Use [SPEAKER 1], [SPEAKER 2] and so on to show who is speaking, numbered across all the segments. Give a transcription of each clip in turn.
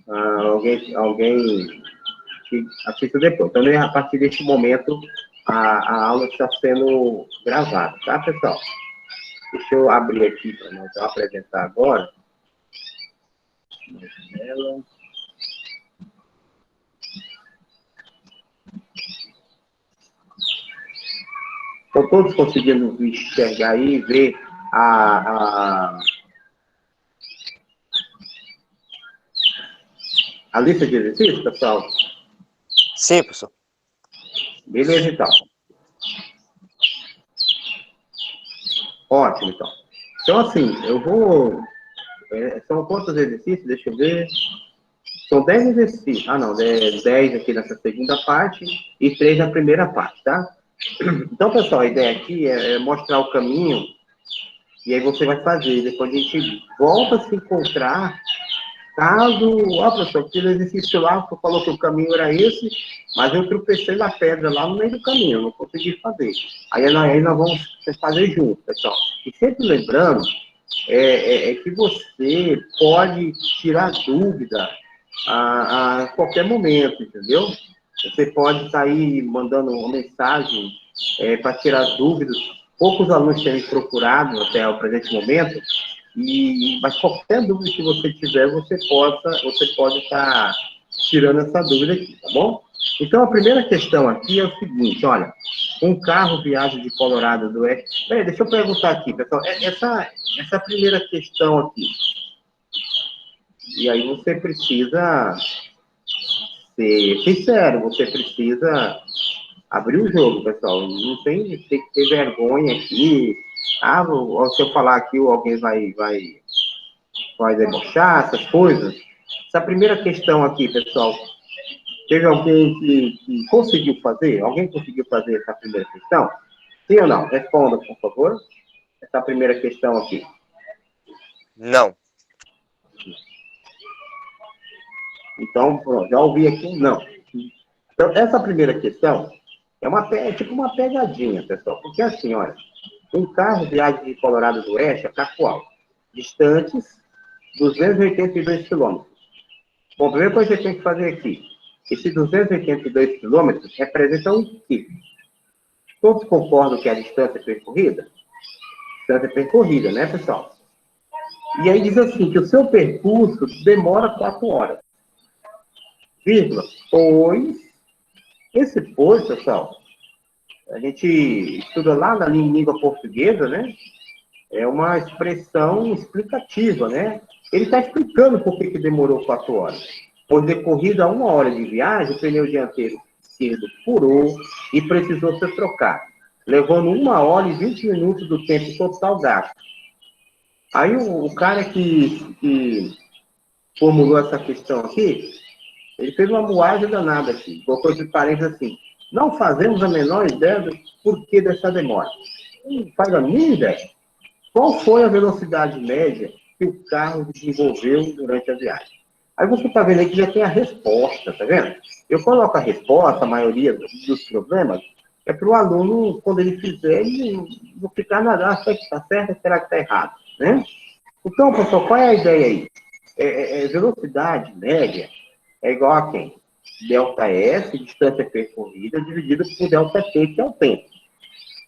[SPEAKER 1] Alguém que assista depois. Então, a partir deste momento, a aula está sendo gravada, tá, pessoal? Deixa eu abrir aqui para nós apresentar agora. Estão todos conseguindo enxergar aí, ver a lista de exercícios, pessoal?
[SPEAKER 2] Sim, professor.
[SPEAKER 1] Beleza, então. Ótimo, então. Então, assim, eu vou... São quantos exercícios? Deixa eu ver. São 10 exercícios. Ah, não. 10 aqui nessa segunda parte e 3 na primeira parte, tá? Então, pessoal, a ideia aqui é mostrar o caminho e aí você vai fazer. Depois a gente volta a se encontrar. Caso, professor, aquele exercício lá, você falou que o caminho era esse, mas eu tropecei na pedra lá no meio do caminho, eu não consegui fazer. Aí nós vamos fazer junto, pessoal. E sempre lembrando que você pode tirar dúvida a qualquer momento, entendeu? Você pode estar aí mandando uma mensagem para tirar dúvidas. Poucos alunos têm me procurado até o presente momento, mas qualquer dúvida que você tiver, você pode estar tirando essa dúvida aqui, tá bom? Então, a primeira questão aqui é o seguinte, olha, um carro viaja de Colorado do Oeste... Peraí, deixa eu perguntar aqui, pessoal, essa primeira questão aqui, e aí você precisa ser sincero, você precisa abrir o jogo, pessoal, não tem que ter vergonha aqui, se eu falar aqui, alguém vai debochar, essas coisas. Essa primeira questão aqui, pessoal, teve alguém que conseguiu fazer? Alguém conseguiu fazer essa primeira questão? Sim ou não? Responda, por favor. Essa primeira questão aqui.
[SPEAKER 2] Não.
[SPEAKER 1] Então, pronto, já ouvi aqui um não. Então, essa primeira questão é tipo uma pegadinha, pessoal. Porque assim, olha, um carro viaja de Colorado do Oeste a Cacoal, distantes 282 quilômetros. Bom, a primeira coisa que você tem que fazer aqui, esses 282 quilômetros representam o quê? Todos concordam que é a distância percorrida? Distância percorrida, né, pessoal? E aí diz assim, que o seu percurso demora 4 horas. Vírgula, pois, pessoal, a gente estuda lá na língua portuguesa, né? É uma expressão explicativa, né? Ele está explicando por que demorou 4 horas. Pois decorrida 1 hora de viagem, o pneu dianteiro esquerdo furou e precisou ser trocado, levando 1 hora e 20 minutos do tempo total gasto. Aí o cara que formulou essa questão aqui, ele fez uma moagem danada aqui, colocou de parênteses assim, não fazemos a menor ideia do porquê dessa demora. Não faz a mínima ideia. Qual foi a velocidade média que o carro desenvolveu durante a viagem? Aí você está vendo aí que já tem a resposta, tá vendo? Eu coloco a resposta, a maioria dos problemas, é para o aluno, quando ele fizer, ele não ficar nada, será que está certo, será que está errado, né? Então, pessoal, qual é a ideia aí? Velocidade média é igual a quem? Delta S, distância percorrida, dividido por delta T, que é o tempo.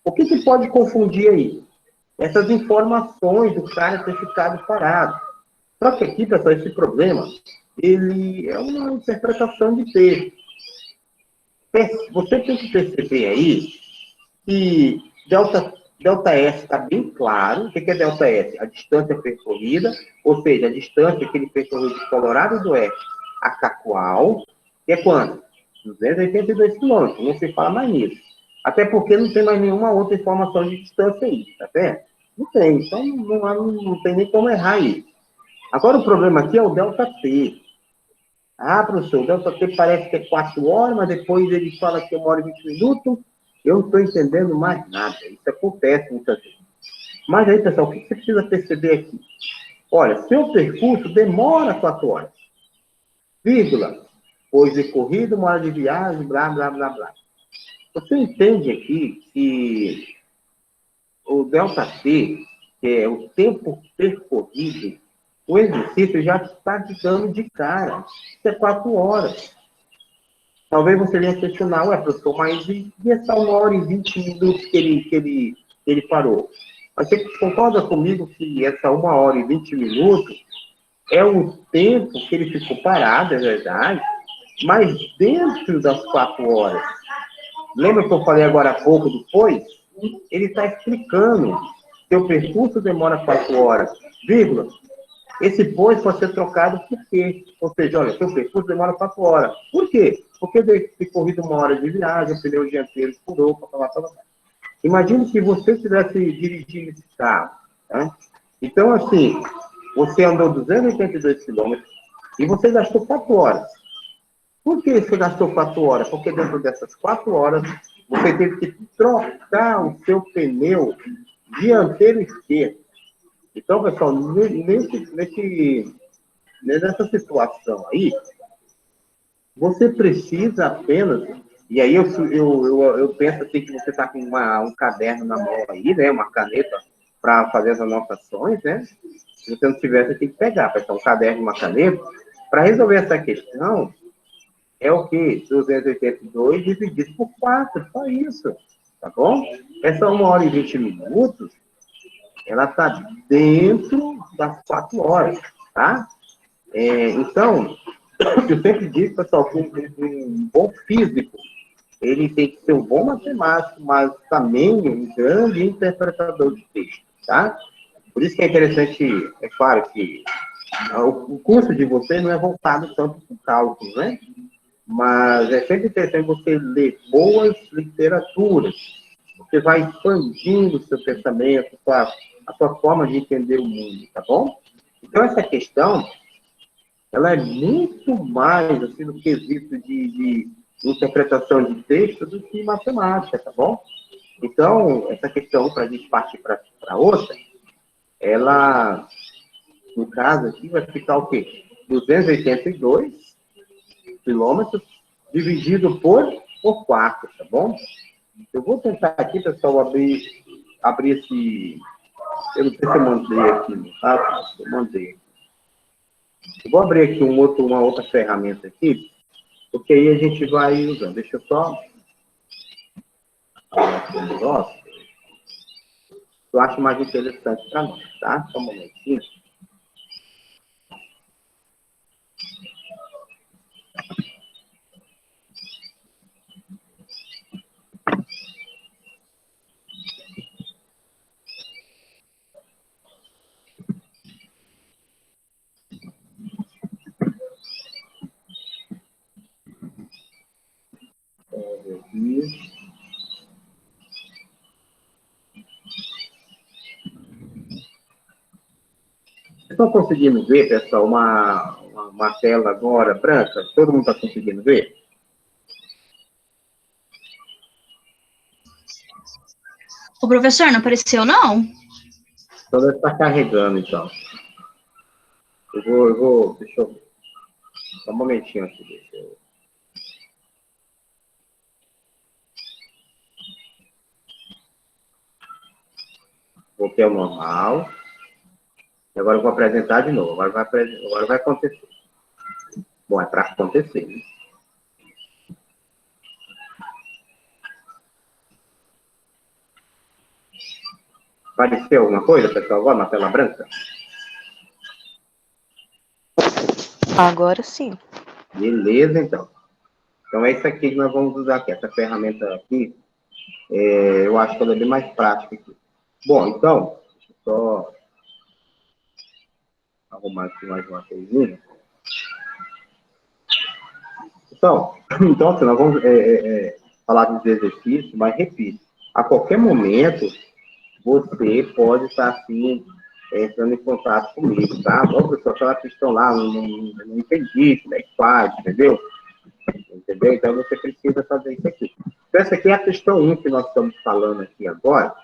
[SPEAKER 1] O que pode confundir aí? Essas informações do cara ter ficado parado. Só que aqui, pessoal, esse problema, ele é uma interpretação de texto. Você tem que perceber aí que delta S está bem claro. O que é delta S? A distância percorrida, ou seja, a distância que ele percorreu de Colorado do Oeste a Cacoal, que é quanto? 282 quilômetros, não se fala mais nisso. Até porque não tem mais nenhuma outra informação de distância aí, tá vendo? Não tem, então não tem nem como errar isso. Agora o problema aqui é o delta T. Professor, o delta T parece que é 4 horas, mas depois ele fala que é 1 hora e 20 minutos. Eu não estou entendendo mais nada. Isso acontece muitas vezes. Mas aí, pessoal, o que você precisa perceber aqui? Olha, seu percurso demora 4 horas. Vírgula. Pois decorrido, 1 hora de viagem, blá, blá, blá, blá. Você entende aqui que o delta T, que é o tempo percorrido, O exercício já está dando de cara. Isso é 4 horas. Talvez você venha questionar, ué, professor, mas e essa 1 hora e 20 minutos que ele parou? Mas você concorda comigo que essa 1 hora e 20 minutos é o tempo que ele ficou parado, é verdade, mas dentro das 4 horas. Lembra que eu falei agora há pouco depois? Ele está explicando que o percurso demora 4 horas, vírgula. Esse pois pode ser trocado por quê? Ou seja, olha, seu percurso demora 4 horas. Por quê? Porque deve ter corrido 1 hora de viagem, o pneu dianteiro furou, blá. Imagine se você estivesse dirigindo esse carro. Tá? Então, assim, você andou 282 quilômetros e você gastou 4 horas. Por que você gastou 4 horas? Porque dentro dessas 4 horas, você teve que trocar o seu pneu dianteiro esquerdo. Então, pessoal, nessa situação aí, você precisa apenas, e aí eu penso assim que você está com um caderno na mão aí, né, uma caneta para fazer as anotações, né? Se você não tiver, você tem que pegar, pessoal, um caderno e uma caneta, para resolver essa questão, é o quê? 282 dividido por 4, só isso, tá bom? Essa 1 hora e 20 minutos, ela está dentro das 4 horas, tá? Então, eu sempre digo, pessoal, que um bom físico, ele tem que ser um bom matemático, mas também um grande interpretador de texto, tá? Por isso que é interessante, é claro que o curso de vocês não é voltado tanto para o cálculo, né? Mas é sempre interessante você ler boas literaturas. Você vai expandindo o seu pensamento, a sua forma de entender o mundo, tá bom? Então, essa questão, ela é muito mais, assim, no quesito de interpretação de texto do que matemática, tá bom? Então, essa questão, para a gente partir para outra, ela, no caso aqui, vai ficar o quê? 282 quilômetros dividido por 4, tá bom? Eu vou tentar aqui, pessoal, abrir esse... Eu não sei se eu mandei aqui, tá? Eu mandei. Eu vou abrir aqui uma outra ferramenta aqui, porque aí a gente vai usando. Deixa eu só... um negócio. Eu acho mais interessante para nós, tá? Só um momentinho. Vocês estão conseguindo ver, pessoal, uma tela agora branca? Todo mundo está conseguindo ver?
[SPEAKER 3] O professor não apareceu, não?
[SPEAKER 1] Então deve estar carregando, então. Eu vou, deixa eu... Só um momentinho aqui, deixa eu... Voltei ao normal. E agora eu vou apresentar de novo. Agora vai acontecer. Bom, é para acontecer, né? Apareceu alguma coisa, pessoal, agora na tela branca?
[SPEAKER 4] Agora sim.
[SPEAKER 1] Beleza, então. Então é isso aqui que nós vamos usar aqui. Essa ferramenta aqui, eu acho que ela é bem mais prática aqui. Bom, então, deixa eu só arrumar aqui mais uma coisinha. Então assim, nós vamos falar dos exercícios, mas repito, a qualquer momento você pode estar assim, entrando em contato comigo, tá? Bom, pessoal, aquela questão lá, não entendi, como é que faz, entendeu? Entendeu? Então você precisa fazer isso aqui. Então, essa aqui é a questão 1 que nós estamos falando aqui agora.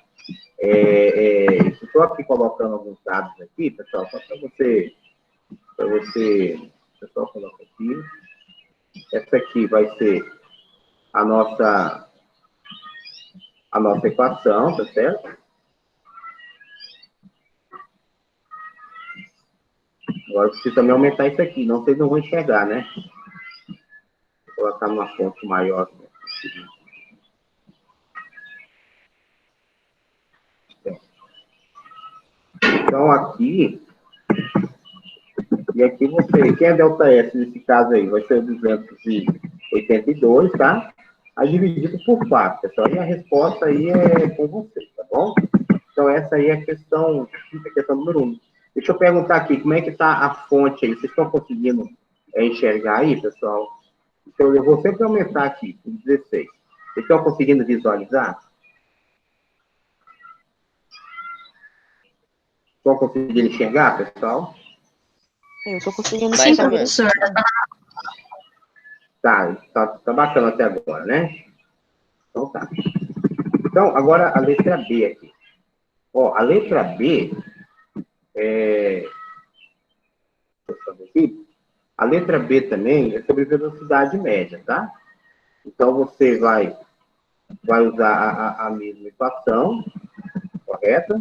[SPEAKER 1] Estou aqui colocando alguns dados aqui, pessoal, só para você, o pessoal coloca aqui. Essa aqui vai ser a nossa equação, tá certo? Agora eu preciso também aumentar isso aqui, não vocês não vão enxergar, né? Vou colocar numa fonte maior. Então, aqui... E aqui você... Quem é ΔS nesse caso aí? Vai ser 282, tá? Aí dividido por 4, pessoal. E a resposta aí é com você, tá bom? Então, essa aí é a questão número 1. Deixa eu perguntar aqui, como é que está a fonte aí? Vocês estão conseguindo enxergar aí, pessoal? Então, eu vou sempre aumentar aqui, 16. Vocês estão conseguindo visualizar? Estão conseguindo enxergar, pessoal?
[SPEAKER 4] Eu estou conseguindo
[SPEAKER 3] Sim,
[SPEAKER 2] Mais ou menos.
[SPEAKER 3] professor.
[SPEAKER 1] Tá bacana até agora, né? Então, tá. Então, agora a letra B aqui. Ó, a letra B deixa eu ver aqui. A letra B também é sobre velocidade média, tá? Então, você vai usar a mesma equação, correta?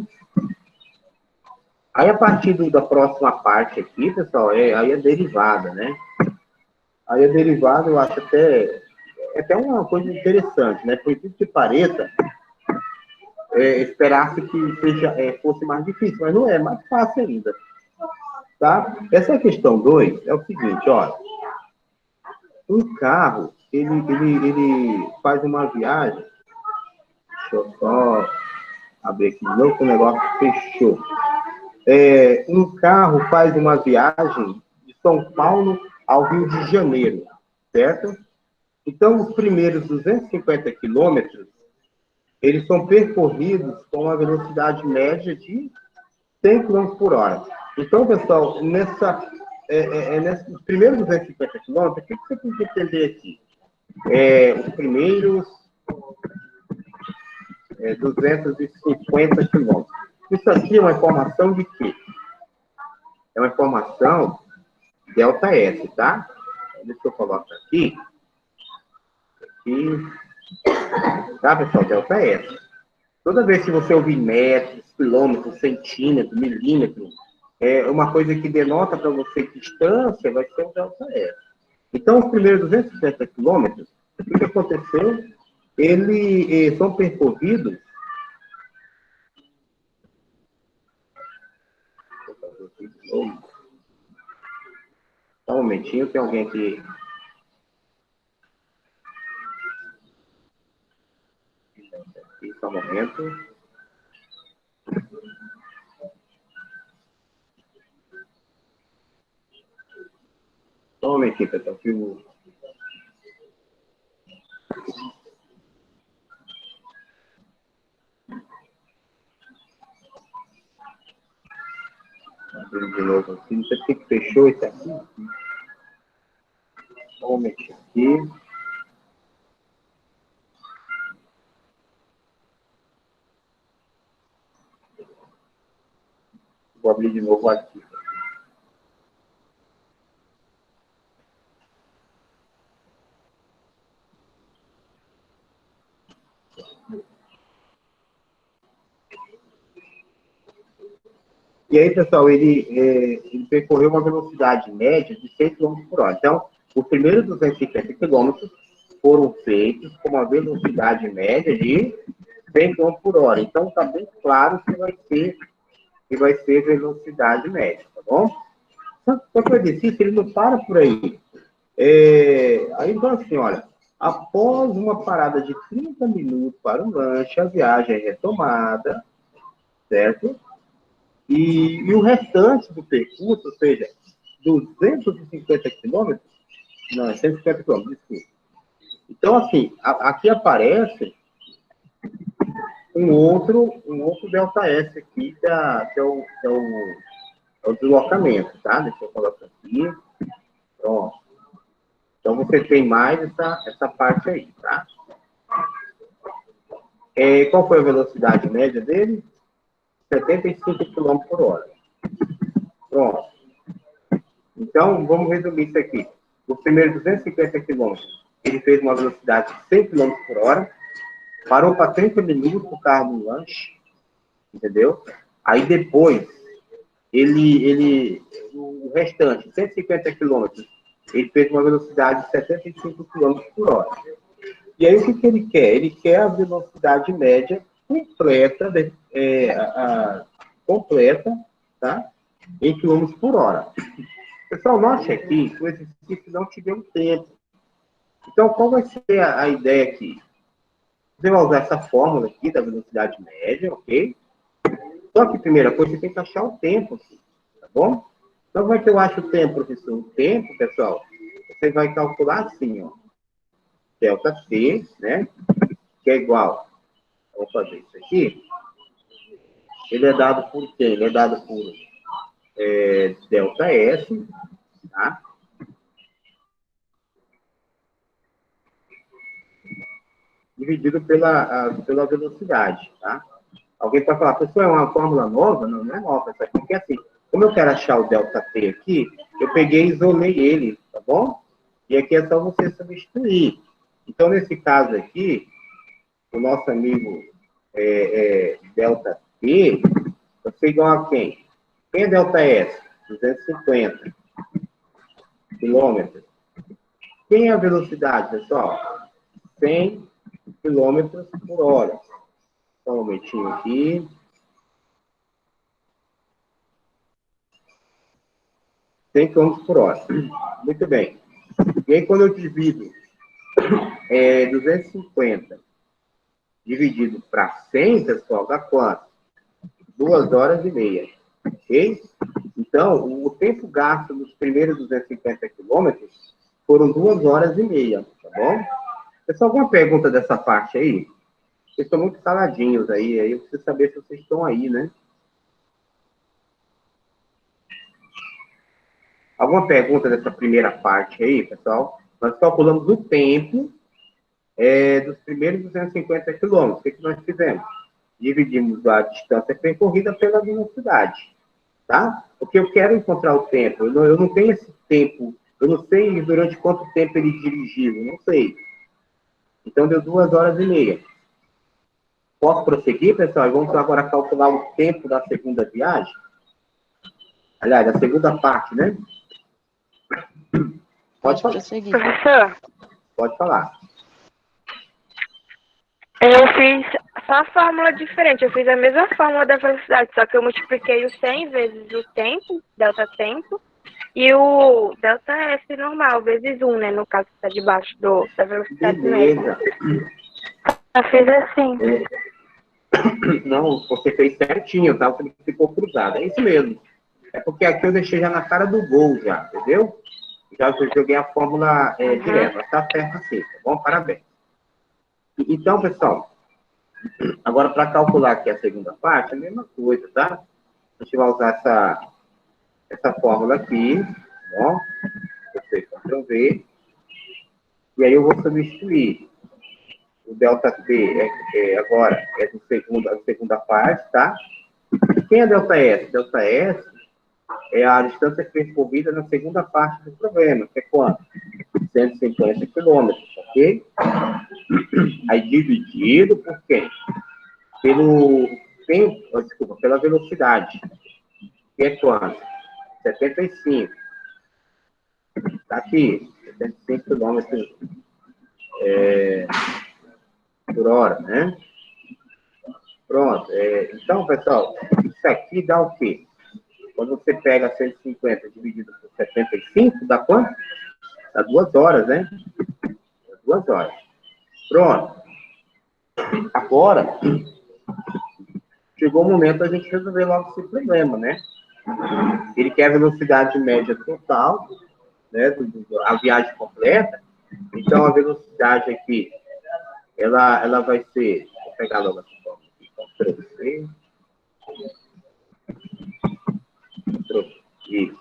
[SPEAKER 1] Aí, a partir da próxima parte aqui, pessoal, aí é derivada, né? Aí a derivada, eu acho até uma coisa interessante, né? Por isso que pareça, esperasse que fosse mais difícil, mas não é, mais fácil ainda. Tá? Essa questão 2 é o seguinte, olha. Um carro, ele faz uma viagem. Deixa eu só abrir aqui de novo, que o negócio fechou. Um carro faz uma viagem de São Paulo ao Rio de Janeiro, certo? Então, os primeiros 250 quilômetros, eles são percorridos com uma velocidade média de 100 km por hora. Então, pessoal, nesses primeiros 250 quilômetros, o que você tem que entender aqui? Os primeiros 250 quilômetros. Isso aqui é uma informação de quê? É uma informação ΔS, tá? Deixa eu colocar aqui. Tá, pessoal? ΔS. Toda vez que você ouvir metros, quilômetros, centímetros, milímetros, uma coisa que denota para você distância, vai ser o ΔS. Então, os primeiros 250 quilômetros, o que aconteceu? Eles são percorridos. Deixa eu fazer aqui de novo. Só um momentinho, tem alguém aqui. Só um momento. Só um momentinho, pessoal. Abrindo de novo aqui. Não sei por que fechou isso aqui. Só um momentinho aqui. Vou abrir de novo aqui. E aí, pessoal, ele percorreu uma velocidade média de 100 km por hora. Então, os primeiros 250 quilômetros foram feitos com uma velocidade média de 100 km por hora. Então, está bem claro que vai ser velocidade média, tá bom? Só que o exercício, ele não para por aí. Aí, então, assim, olha, após uma parada de 30 minutos para o lanche, a viagem é retomada, certo? E o restante do percurso, ou seja, 250 quilômetros, não, é 150 quilômetros, desculpa. Então, assim, aqui aparece um outro ΔS aqui, que é o deslocamento, tá? Deixa eu colocar aqui. Pronto. Então, você tem mais essa parte aí, tá? Qual foi a velocidade média dele? 75 km por hora. Pronto. Então, vamos resumir isso aqui. Os primeiros 250 km, ele fez uma velocidade de 100 km por hora, parou para 30 minutos o carro no lanche, entendeu? Aí depois, o restante, 150 quilômetros, ele fez uma velocidade de 75 quilômetros por hora. E aí, o que ele quer? Ele quer a velocidade média completa, completa, tá? Em quilômetros por hora. Pessoal, note aqui que o exercício não te deu um tempo. Então, qual vai ser a ideia aqui? Você vai usar essa fórmula aqui da velocidade média, ok? Só que, primeira coisa, você tem que achar o tempo aqui, tá bom? Então, como é que eu acho o tempo, professor? O tempo, pessoal, você vai calcular assim, ó. Delta T, né? Que é igual. Vamos fazer isso aqui. Ele é dado por quê? Ele é dado por delta S, tá? Dividido pela velocidade, tá? Alguém pode falar, pessoal, é uma fórmula nova? Não, não é nova, porque assim, como eu quero achar o delta T aqui, eu peguei e isolei ele, tá bom? E aqui é só você substituir. Então, nesse caso aqui, o nosso amigo delta T, vai ser igual a quem? Quem é delta S? 250 quilômetros. Quem é a velocidade, pessoal? 100 quilômetros por hora. Só um momentinho aqui. Km por hora. Muito bem. E aí, quando eu divido 250 dividido para 100, pessoal, dá quanto? 2 horas e meia. Ok? Então, o tempo gasto nos primeiros 250 quilômetros foram 2 horas e meia, tá bom? Pessoal, alguma pergunta dessa parte aí? Vocês estão muito caladinhos aí eu preciso saber se vocês estão aí, né? Alguma pergunta dessa primeira parte aí, pessoal? Nós calculamos o tempo dos primeiros 250 quilômetros. O que nós fizemos? Dividimos a distância percorrida pela velocidade, tá? Porque eu quero encontrar o tempo. Eu não tenho esse tempo. Eu não sei durante quanto tempo ele dirigiu. Eu não sei. Então, deu 2 horas e meia. Posso prosseguir, pessoal? E vamos agora calcular o tempo da segunda viagem? Aliás, da segunda parte, né? Pode falar.
[SPEAKER 4] Professor,
[SPEAKER 1] Pode falar.
[SPEAKER 4] eu fiz só a fórmula diferente. Eu fiz a mesma fórmula da velocidade, só que eu multipliquei o 100 vezes o tempo, delta tempo, e o delta S normal, vezes 1, né? No caso, que está debaixo da velocidade média.
[SPEAKER 1] Beleza.
[SPEAKER 4] Eu fiz assim.
[SPEAKER 1] Não, você fez certinho, tá? Você ficou cruzado. É isso mesmo. É porque aqui eu deixei já na cara do gol, já, entendeu? Já joguei a fórmula direta. Tá certo assim, tá bom? Parabéns. Então, pessoal, agora para calcular aqui a segunda parte, é a mesma coisa, tá? A gente vai usar essa fórmula aqui, tá bom? Você Ctrl V. E aí eu vou substituir. O delta T agora é a segunda parte, tá? Quem é delta S? Delta S é a distância percorrida na segunda parte do problema, que é quanto? 150 quilômetros, ok? Aí dividido por quem? Pelo tempo, desculpa, pela velocidade, que é quanto? 75. Tá aqui, 75 quilômetros por hora, né? Pronto. Então, pessoal, isso aqui dá o quê? Quando você pega 150 dividido por 75, dá quanto? Dá 2 horas, né? Dá 2 horas. Pronto. Agora, chegou o momento da gente resolver logo esse problema, né? Ele quer a velocidade média total, né? A viagem completa. Então, a velocidade aqui, ela vai ser... Vou pegar logo essa forma aqui. Ctrl+C. Isso.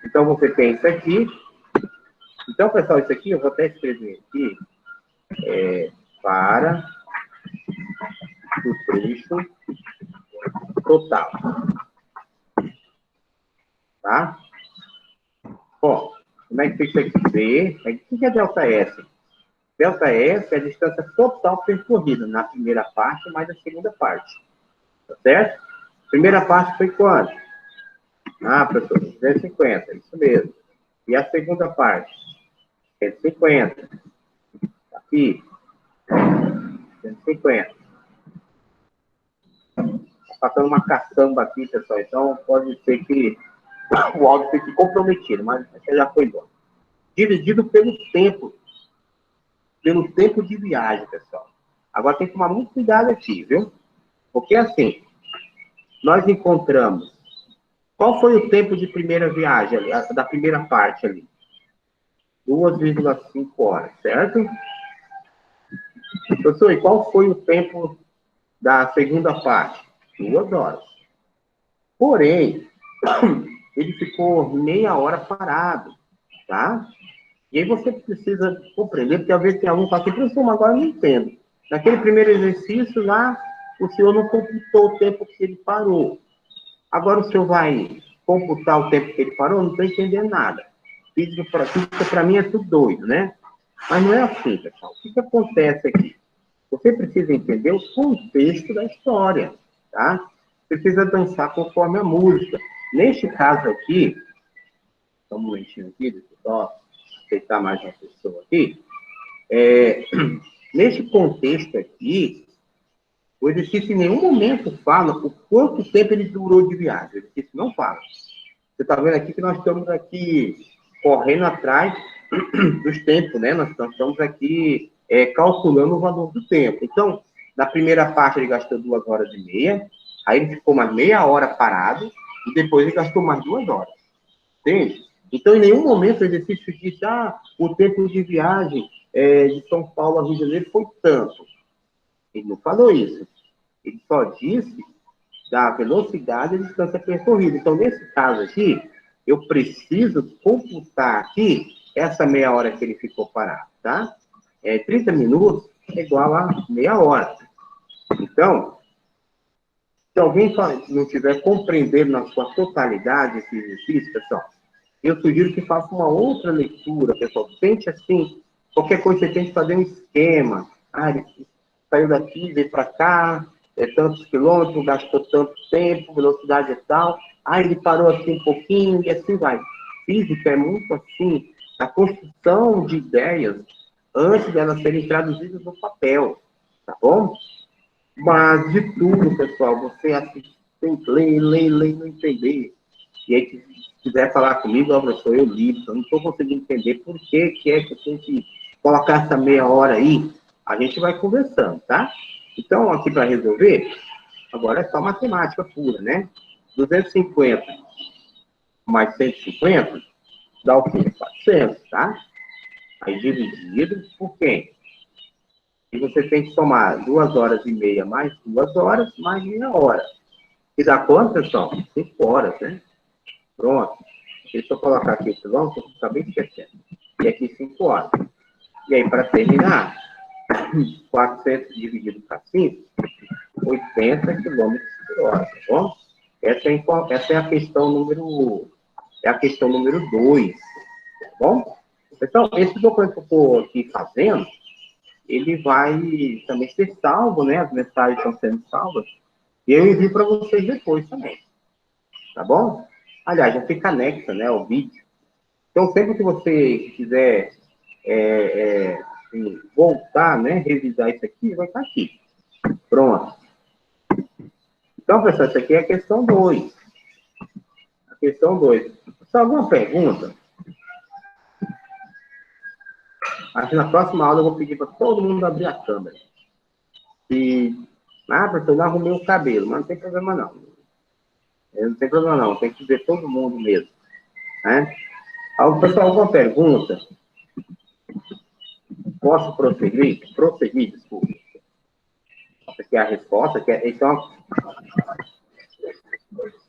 [SPEAKER 1] Então, você tem isso aqui. Então, pessoal, isso aqui, eu vou até escrever aqui, para o trecho total. Tá? Bom, como é que fica isso aqui? O que é delta S? Delta S é a distância total percorrida na primeira parte mais a segunda parte. Tá certo? Primeira parte foi quanto? Ah, professor, 250, isso mesmo. E a segunda parte? 150. Aqui. 150. Tá passando uma caçamba aqui, pessoal. Então, pode ser que o áudio fique comprometido, mas já foi embora. Dividido pelo tempo de viagem, pessoal. Agora tem que tomar muito cuidado aqui, viu? Porque assim, nós encontramos. Qual foi o tempo de primeira viagem, da primeira parte ali? 2,5 horas, certo? Professor, e qual foi o tempo da segunda parte? 2 horas. Porém, ele ficou meia hora parado, tá? E aí você precisa compreender, porque às vezes tem algum que fala assim, professor, mas agora eu não entendo. Naquele primeiro exercício lá, o senhor não computou o tempo que ele parou. Agora o senhor vai computar o tempo que ele parou? Não estou entendendo nada. Física para mim é tudo doido, né? Mas não é assim, pessoal. O que acontece aqui? Você precisa entender o contexto da história, tá? Precisa dançar conforme a música. Neste caso aqui, só um momentinho aqui, deixa eu só aceitar mais uma pessoa aqui. Neste contexto aqui, o exercício em nenhum momento fala o quanto tempo ele durou de viagem. O exercício não fala. Você está vendo aqui que nós estamos aqui correndo atrás dos tempos, né? Nós estamos aqui calculando o valor do tempo. Então, na primeira parte ele gastou 2 horas e meia, aí ele ficou mais meia hora parado, e depois ele gastou mais 2 horas. Entende? Então, em nenhum momento o exercício disse, o tempo de viagem de São Paulo a Rio de Janeiro foi tanto. Ele não falou isso. Ele só disse da velocidade e distância percorrida. Então, nesse caso aqui, eu preciso computar aqui essa meia hora que ele ficou parado, tá? 30 minutos é igual a meia hora. Então, se alguém não estiver compreendendo na sua totalidade esse exercício, pessoal, eu sugiro que faça uma outra leitura, pessoal. Tente assim, qualquer coisa você tem que fazer um esquema. Ele saiu daqui, veio para cá, tantos quilômetros, gastou tanto tempo, velocidade é tal. Ele parou aqui um pouquinho e assim vai. Física é muito assim, a construção de ideias antes de elas serem traduzidas no papel, tá bom? Mas de tudo, pessoal, você assiste, tem que ler, não entender. E aí, se quiser falar comigo, professor, eu li, eu não estou conseguindo entender por que é que eu tenho que colocar essa meia hora aí. A gente vai conversando, tá? Então, aqui para resolver, agora é só matemática pura, né? 250 mais 150 dá o quê? 400, tá? Aí dividido por quem? E você tem que somar 2 horas e meia mais 2 horas mais meia hora. E dá quanto, pessoal? 5 horas, né? Pronto. Deixa eu colocar aqui o quilômetro, eu acabei esquecendo. E aqui 5 horas. E aí, para terminar, 400 dividido para 5, 80 quilômetros por hora, tá bom? Essa é a questão número 2, tá bom? Então, esse documento que eu estou aqui fazendo, ele vai também ser salvo, né? As mensagens estão sendo salvas. E eu envio para vocês depois também. Tá bom? Aliás, já fica anexa, né? O vídeo. Então, sempre que você quiser assim, voltar, né? Revisar isso aqui, vai estar aqui. Pronto. Então, pessoal, isso aqui é a questão 2. A questão 2. Só alguma pergunta? Acho que na próxima aula eu vou pedir para todo mundo abrir a câmera. Professor, eu não arrumei o cabelo, mas não tem problema não. Não tem problema não, tem que ver todo mundo mesmo. Né? Pessoal, alguma pergunta? Posso prosseguir? Prosseguir, desculpa. Essa aqui é a resposta. Então,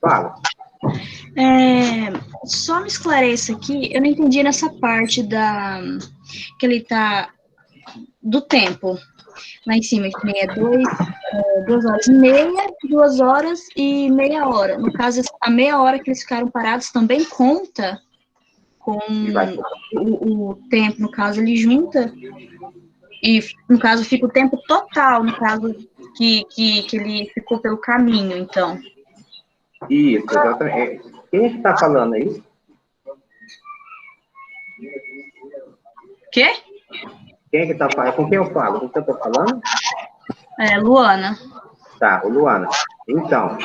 [SPEAKER 1] fala.
[SPEAKER 3] Só me esclareça aqui, eu não entendi nessa parte que ele tá do tempo. Lá em cima, que é 2 horas e meia, 2 horas e meia hora. No caso, a meia hora que eles ficaram parados também conta com o tempo, no caso, ele junta e, no caso, fica o tempo total, no caso, que ele ficou pelo caminho, então.
[SPEAKER 1] Isso, exatamente. Quem é que está falando aí?
[SPEAKER 3] Quê?
[SPEAKER 1] Quem é que está falando? Com quem eu falo? Com quem eu estou falando?
[SPEAKER 3] Luana.
[SPEAKER 1] Tá, o Luana. Então,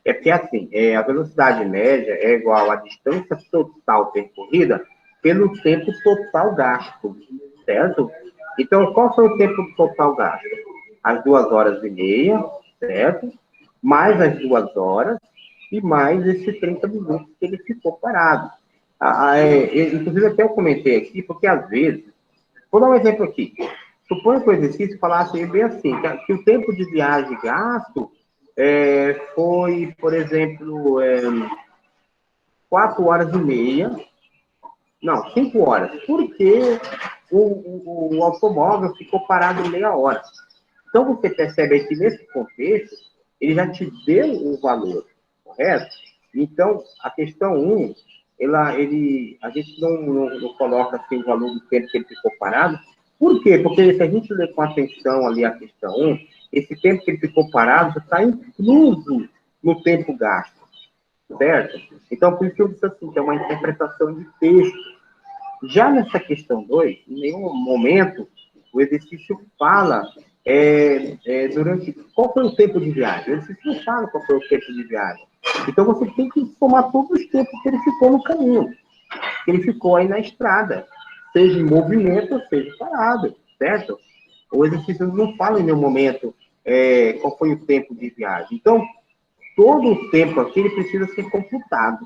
[SPEAKER 1] é porque assim, a velocidade média é igual à distância total percorrida pelo tempo total gasto, certo? Então, qual foi o tempo total gasto? As 2 horas e meia, certo? Mais as 2 horas e mais esses 30 minutos que ele ficou parado. Inclusive, até eu comentei aqui, porque às vezes, vou dar um exemplo aqui. Suponha que o exercício falasse bem assim, que o tempo de viagem gasto foi, por exemplo, 4 horas e meia, não, 5 horas, porque o automóvel ficou parado meia hora. Então, você percebe aí que, nesse contexto, ele já te deu o valor, correto? Então, a questão 1, a gente não coloca assim, o valor do tempo que ele ficou parado. Por quê? Porque se a gente ler com atenção ali a questão 1, esse tempo que ele ficou parado está incluso no tempo gasto, certo? Então, por isso que eu disse assim, que é uma interpretação de texto. Já nessa questão 2, em nenhum momento o exercício fala durante qual foi o tempo de viagem. O exercício não fala qual foi o tempo de viagem. Então, você tem que somar todos os tempos que ele ficou no caminho, que ele ficou aí na estrada, seja em movimento, seja parado, certo? O exercício não fala em nenhum momento qual foi o tempo de viagem. Então, todo o tempo aqui ele precisa ser computado,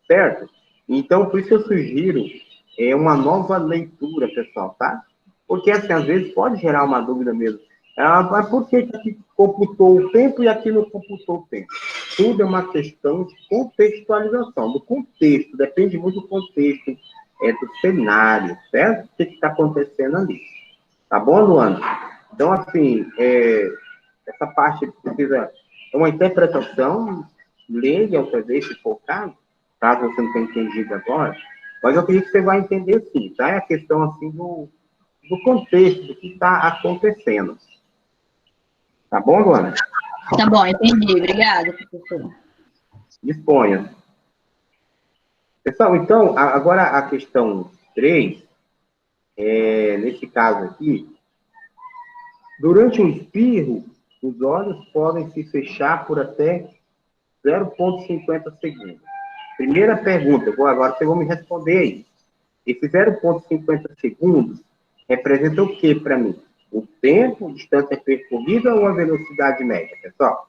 [SPEAKER 1] certo? Então, por isso eu sugiro uma nova leitura, pessoal, tá? Porque, assim, às vezes pode gerar uma dúvida mesmo. Mas por que aqui computou o tempo e aqui não computou o tempo? Tudo é uma questão de contextualização, do contexto, depende muito do contexto, do cenário, certo? O que está acontecendo ali. Tá bom, Luana? Então, assim, essa parte precisa... É uma interpretação, leia outra vez, se for o caso você não tenha entendido agora, mas eu acredito que você vai entender sim, tá? É a questão, assim, do contexto, do que está acontecendo. Tá bom, Luana?
[SPEAKER 3] Tá bom, entendi. Obrigada, professor.
[SPEAKER 1] Disponha. Pessoal, então, agora a questão 3, nesse caso aqui, durante um espirro, os olhos podem se fechar por até 0,50 segundos. Primeira pergunta, agora vocês vão me responder aí. Esse 0,50 segundos representa o que para mim? O tempo, distância percorrida ou a velocidade média, pessoal?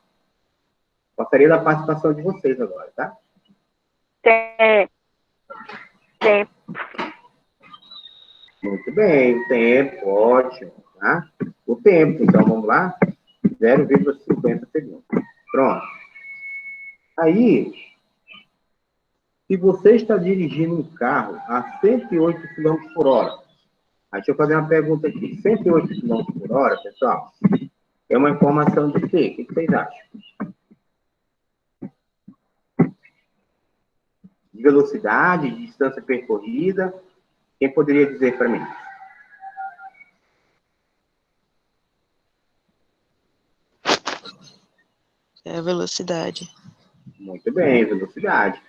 [SPEAKER 1] Gostaria da participação de vocês agora, tá?
[SPEAKER 4] Tempo.
[SPEAKER 1] Muito bem, tempo, ótimo, tá? O tempo, então vamos lá, 0,50 segundos. Pronto. Aí, se você está dirigindo um carro a 108 km por hora, aí deixa eu fazer uma pergunta aqui. 108 km por hora, pessoal, é uma informação de quê? O que vocês acham? De velocidade, de distância percorrida? Quem poderia dizer para mim?
[SPEAKER 5] É a velocidade.
[SPEAKER 1] Muito bem, velocidade.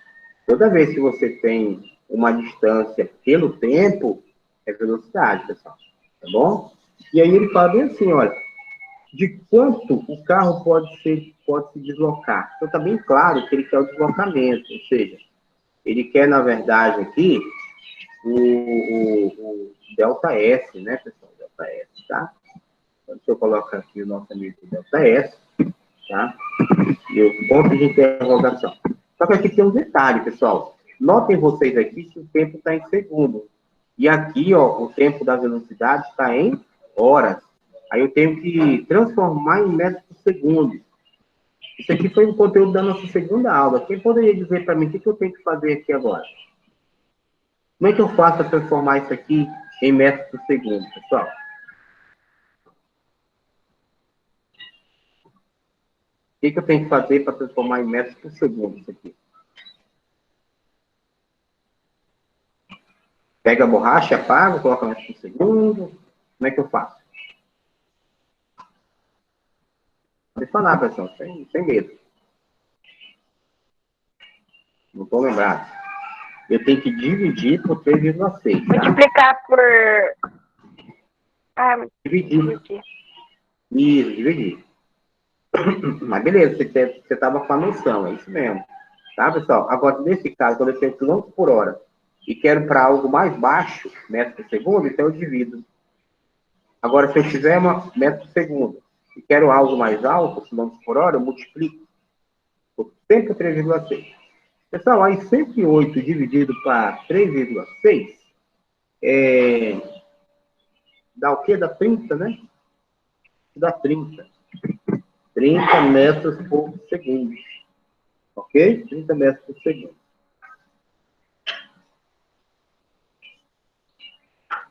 [SPEAKER 1] Toda vez que você tem uma distância pelo tempo, é velocidade, pessoal. Tá bom? E aí ele fala bem assim, olha, de quanto o carro pode se deslocar. Então está bem claro que ele quer o deslocamento, ou seja, ele quer, na verdade, aqui, o delta S, né, pessoal? Delta S, tá? Então, deixa eu colocar aqui o nosso amigo delta S, tá? E o ponto de interrogação. Só que aqui tem um detalhe, pessoal. Notem vocês aqui que o tempo está em segundo. E aqui, ó, o tempo da velocidade está em horas. Aí eu tenho que transformar em metros por segundo. Isso aqui foi o conteúdo da nossa segunda aula. Quem poderia dizer para mim o que eu tenho que fazer aqui agora? Como é que eu faço para transformar isso aqui em metros por segundo, pessoal? O que eu tenho que fazer para transformar em metros por segundo isso aqui? Pega a borracha, apaga, coloca metros por segundo. Como é que eu faço? Pode falar, pessoal, sem medo. Não estou lembrado. Eu tenho que dividir por 3,6, tá?
[SPEAKER 4] Multiplicar por...
[SPEAKER 1] Dividir. Isso, dividir. Mas beleza, você estava com a noção, é isso mesmo. Tá, pessoal? Agora, nesse caso, quando eu tenho quilômetros por hora e quero para algo mais baixo, metros por segundo, então eu divido. Agora, se eu tiver metro por segundo e quero algo mais alto, quilômetros por hora, eu multiplico por sempre 3,6. Pessoal, aí 108 dividido para 3,6 dá o quê? Dá 30, né? Dá 30. 30 metros por segundo. Ok? 30 metros por segundo.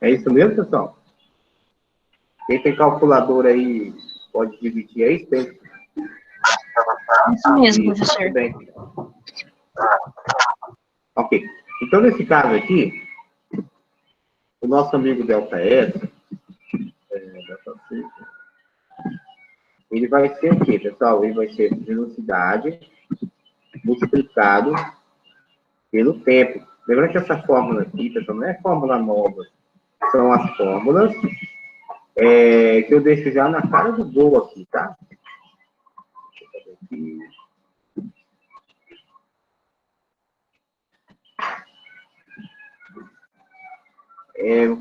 [SPEAKER 1] É isso mesmo, pessoal? Quem tem calculadora aí, pode dividir aí, tem.
[SPEAKER 3] Isso mesmo, professor.
[SPEAKER 1] Tudo bem. Ok. Então, nesse caso aqui, o nosso amigo ΔS, ele vai ser o quê, pessoal? Ele vai ser velocidade multiplicado pelo tempo. Lembrando que essa fórmula aqui, pessoal, não é fórmula nova. São as fórmulas que eu deixo já na cara do gol aqui, tá? Deixa eu fazer aqui.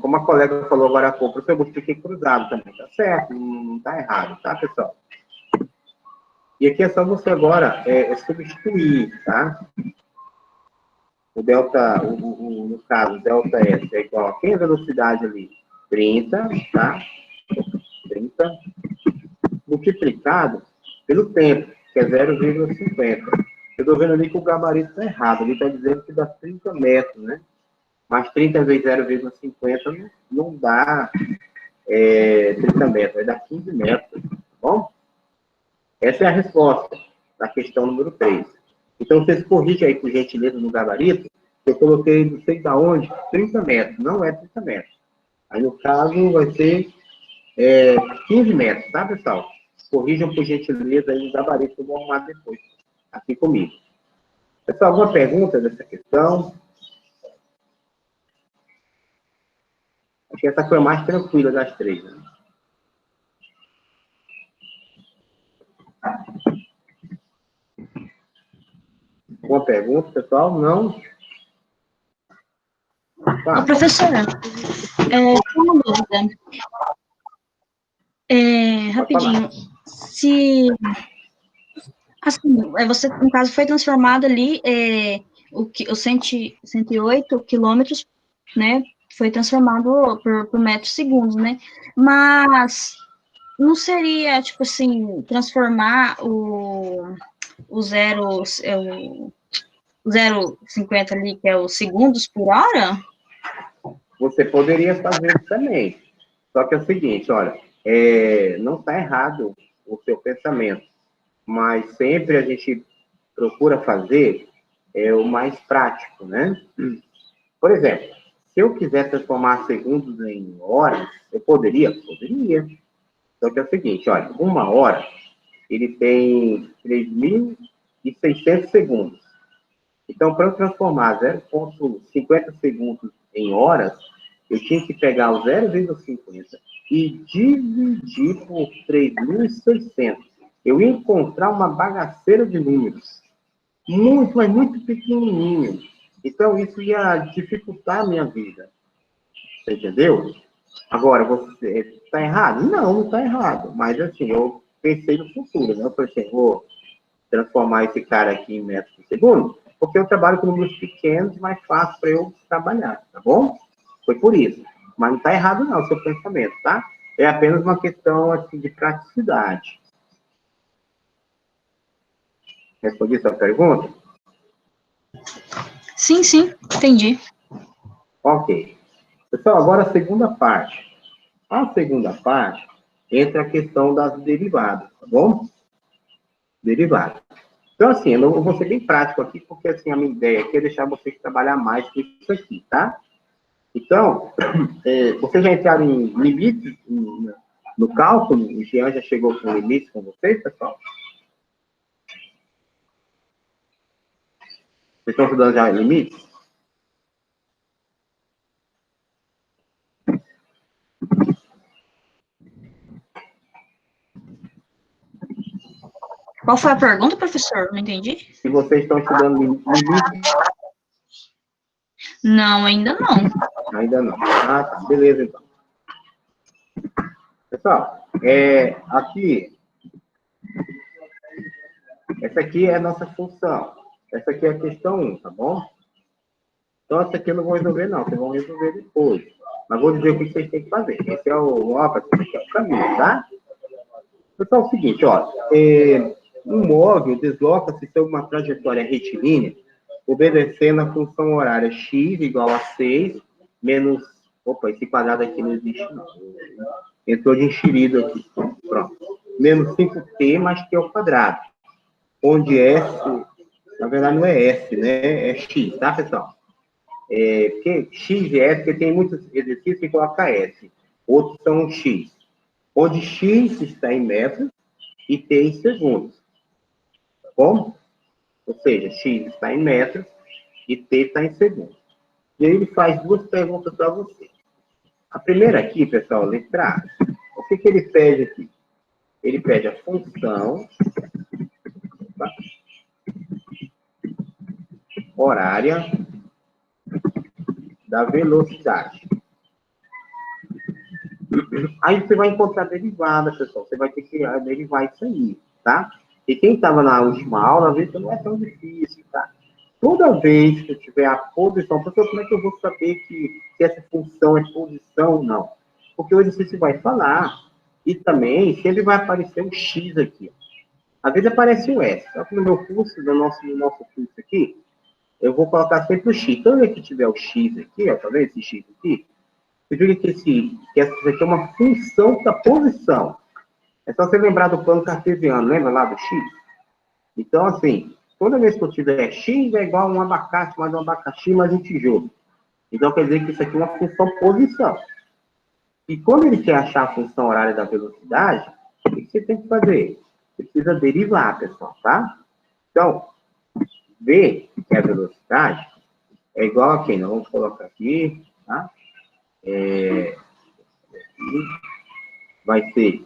[SPEAKER 1] Como a colega falou agora há pouco, eu multipliquei cruzado também, tá certo? Não tá errado, tá, pessoal? E aqui é só você agora substituir, tá? O delta, no caso, delta S é igual a quem a velocidade ali? 30, tá? 30 multiplicado pelo tempo, que é 0,50. Eu estou vendo ali que o gabarito está errado. Ele está dizendo que dá 30 metros, né? Mas 30 vezes 0,50 não dá 30 metros, vai dar 15 metros, tá bom? Essa é a resposta da questão número 3. Então, vocês corrigem aí, por gentileza, no gabarito. Eu coloquei, não sei da onde, 30 metros. Não é 30 metros. Aí, no caso, vai ser 15 metros, tá, pessoal? Corrijam, por gentileza, aí no gabarito, eu vou arrumar depois, aqui comigo. Pessoal, alguma pergunta dessa questão? Acho que essa foi a mais tranquila das três, né? Alguma pergunta, pessoal? Não?
[SPEAKER 3] Ô, professora, uma dúvida. Rapidinho. Se, assim, você, no caso, foi transformado ali, os 108 quilômetros, né, foi transformado por metros segundos, né? Mas não seria, tipo assim, transformar o 0,50 ali, que é os segundos por hora?
[SPEAKER 1] Você poderia fazer isso também. Só que é o seguinte, olha, não está errado o seu pensamento, mas sempre a gente procura fazer o mais prático, né? Por exemplo, se eu quiser transformar segundos em horas, eu poderia? Poderia. Só que é o seguinte, olha, uma hora, ele tem 3.600 segundos. Então, para eu transformar 0,50 segundos em horas, eu tinha que pegar o 0,50 e dividir por 3.600. Eu ia encontrar uma bagaceira de números. Muito, mas muito pequenininho. Então, isso ia dificultar a minha vida. Você entendeu? Agora, você está errado? Não está errado. Mas, assim, eu pensei no futuro, né? Eu falei assim, vou transformar esse cara aqui em metros por segundo, porque eu trabalho com números pequenos, mais fácil para eu trabalhar, tá bom? Foi por isso. Mas não está errado, não, o seu pensamento, tá? É apenas uma questão, assim, de praticidade. Respondi sua pergunta?
[SPEAKER 3] Sim, entendi.
[SPEAKER 1] Ok. Pessoal, agora a segunda parte. A segunda parte entra a questão das derivadas, tá bom? Derivadas. Então, assim, eu vou ser bem prático aqui, porque, assim, a minha ideia aqui é deixar vocês trabalhar mais com isso aqui, tá? Então, vocês já entraram em limites no cálculo? O Jean já chegou com limites com vocês, pessoal? Vocês estão estudando já limites?
[SPEAKER 3] Qual foi a pergunta, professor? Não entendi.
[SPEAKER 1] Se vocês estão estudando limites,
[SPEAKER 3] Não, ainda não.
[SPEAKER 1] ainda não. Ah, tá. Beleza, então. Pessoal, aqui, essa aqui é a nossa função. Essa aqui é a questão 1, tá bom? Então, essa aqui eu não vou resolver, não. Vocês vão resolver depois. Mas vou dizer o que vocês têm que fazer. Esse é o mapa, esse é o caminho, tá? Pessoal, é o seguinte, ó. Um móvel desloca-se sobre uma trajetória retilínea, obedecendo a função horária x igual a 6, menos... Opa, esse quadrado aqui não existe, não. Entrou de enxerido aqui. Pronto. Menos 5t mais t ao quadrado. Onde S, na verdade, não é S, né? É x, tá, pessoal? Porque x e S, porque tem muitos exercícios que coloca S. Outros são x. Onde x está em metros e t em segundos. Tá bom? Ou seja, x está em metros e t está em segundos. E aí ele faz duas perguntas para você. A primeira aqui, pessoal, letra A. O que ele pede aqui? Ele pede a função horária da velocidade. Aí você vai encontrar derivada, pessoal. Você vai ter que derivar isso aí, tá? E quem estava na última aula, viu que não é tão difícil, tá? Toda vez que eu tiver a posição, professor, como é que eu vou saber que essa função é posição ou não? Porque o exercício vai falar, e também sempre vai aparecer o X aqui. Às vezes aparece o S. Só que no meu curso, no nosso curso aqui, eu vou colocar sempre o X. Toda vez que tiver o X aqui, ó, tá vendo esse X aqui? Eu digo que essa aqui é uma função da posição. É só você lembrar do plano cartesiano, lembra lá do X? Então, assim, toda vez que eu tiver X é igual a um abacate, mais um abacaxi, mais um tijolo. Então, quer dizer que isso aqui é uma função posição. E quando ele quer achar a função horária da velocidade, o que você tem que fazer? Você precisa derivar, pessoal, tá? Então, V, que é a velocidade, é igual a quem? Nós vamos colocar aqui, tá? Vai ser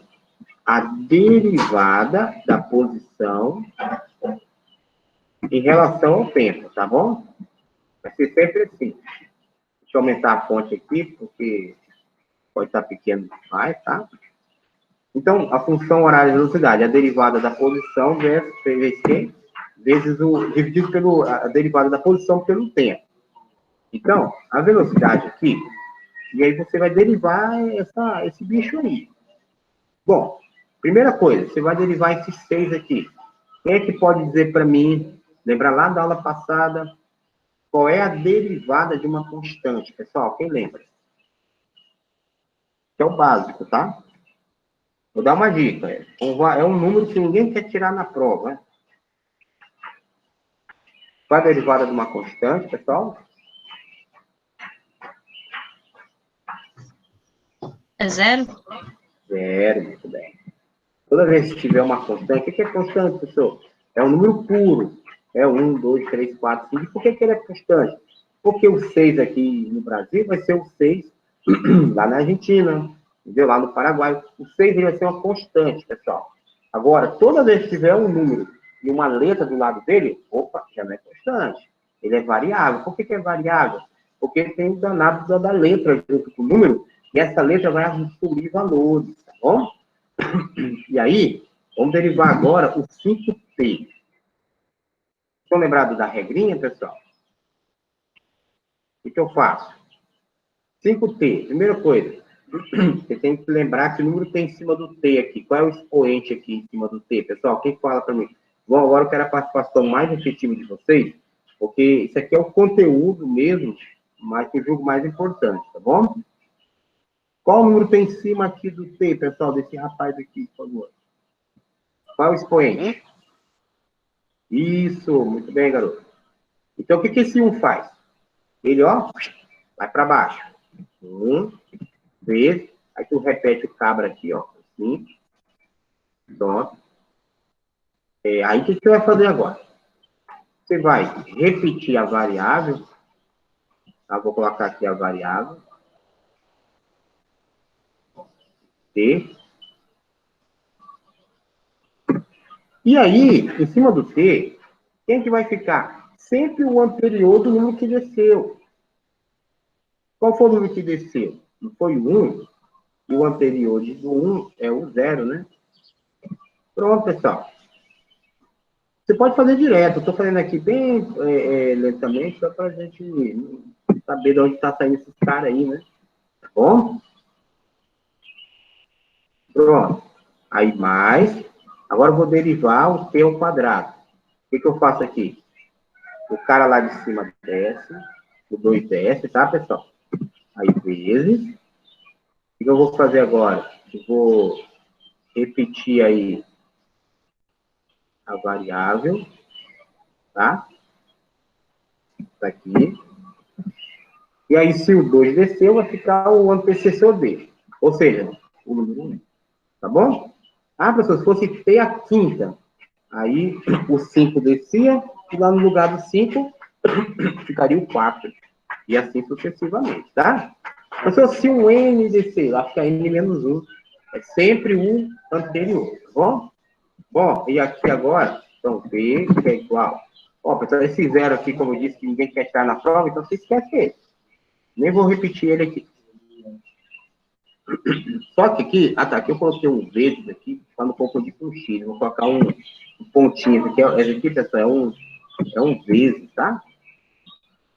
[SPEAKER 1] a derivada da posição em relação ao tempo, tá bom? Vai ser sempre assim. Deixa eu aumentar a fonte aqui, porque pode estar pequeno demais, tá? Então, a função horária de velocidade, a derivada da posição vezes dividido a derivada da posição pelo tempo. Então, a velocidade aqui, e aí você vai derivar esse bicho aí. Bom, primeira coisa, você vai derivar esses 6 aqui. Quem é que pode dizer para mim, lembra lá da aula passada, qual é a derivada de uma constante? Pessoal, quem lembra? Que é o básico, tá? Vou dar uma dica. É um número que ninguém quer tirar na prova, né? Qual é a derivada de uma constante, pessoal?
[SPEAKER 3] É 0?
[SPEAKER 1] 0, muito bem. Toda vez que tiver uma constante, o que é constante, pessoal? É um número puro. É 1, 2, 3, 4, 5. Por que ele é constante? Porque o 6 aqui no Brasil vai ser o 6 lá na Argentina, entendeu? Lá no Paraguai. O 6 vai ser uma constante, pessoal. Agora, toda vez que tiver um número e uma letra do lado dele, opa, já não é constante. Ele é variável. Por que é variável? Porque tem o danado da letra junto com o número, e essa letra vai assumir valores, tá bom? E aí, vamos derivar agora o 5t. Estão lembrados da regrinha, pessoal? O que eu faço? 5t, primeira coisa, você tem que lembrar que o número tem em cima do t aqui. Qual é o expoente aqui em cima do t, pessoal? Quem fala para mim? Bom, agora eu quero a participação mais efetiva de vocês, porque isso aqui é o conteúdo mesmo, mas que eu julgo mais importante, tá bom? Qual número tem em cima aqui do t, pessoal, desse rapaz aqui, por favor? Qual é o expoente? Isso, muito bem, garoto. Então, o que esse 1 faz? Ele, ó, vai para baixo. 1, 2, aí tu repete o cabra aqui, ó. Assim. Pronto. Aí, o que você vai fazer agora? Você vai repetir a variável. Tá? Vou colocar aqui a variável. T. E aí, em cima do T, quem que vai ficar? Sempre o anterior do número que desceu. Qual foi o número que desceu? Não foi o 1? E o anterior do 1 é o 0, né? Pronto, pessoal. Você pode fazer direto. Eu estou fazendo aqui bem lentamente, só para a gente saber de onde está saindo esses caras aí, né? Tá bom? Pronto. Aí mais. Agora eu vou derivar o t ao quadrado. O que eu faço aqui? O cara lá de cima desce, o 2 desce, tá, pessoal? Aí vezes. O que eu vou fazer agora? Eu vou repetir aí a variável, tá? Tá aqui. E aí, se o 2 desceu, vai ficar o antecessor dele. Ou seja, o número 1. Tá bom? Ah, professor, se fosse T a quinta, aí o 5 descia, e lá no lugar do 5, ficaria o 4. E assim sucessivamente, tá? Professor, se o N descer, lá fica N menos 1. É sempre o anterior, tá bom? Bom, e aqui agora, então, V, que é igual. Ó, pessoal, esse zero aqui, como eu disse, que ninguém quer estar na prova, então você esquece ele. Nem vou repetir ele aqui. Só que aqui, aqui eu coloquei um vezes aqui, para não confundir com X. Vou colocar um pontinho aqui. Esse aqui, pessoal, é um vezes, tá?